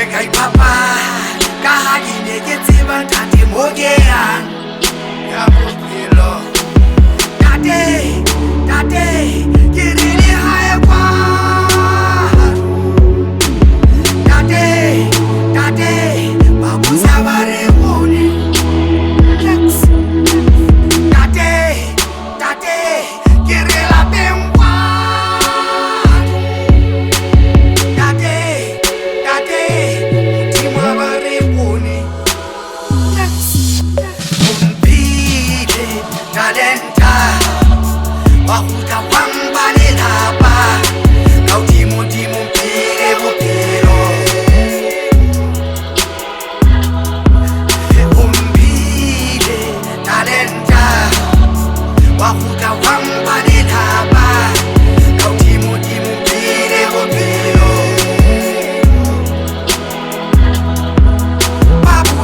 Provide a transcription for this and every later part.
Kai papa, kahagi negeti bandati mogean. Ya bukilo, dade, kirini haepa. Dade, babu sabare moni. Dade, kirila tempa. Wahuta wambale lapa kau timu pire bupiro umbile talenta wahuta wambale lapa kau timu pire bupiro babu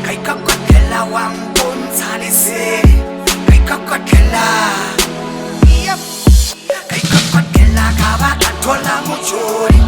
Kai kakotela wambonzani seri Kai kakotela Kai kakotela kabaka tola muchori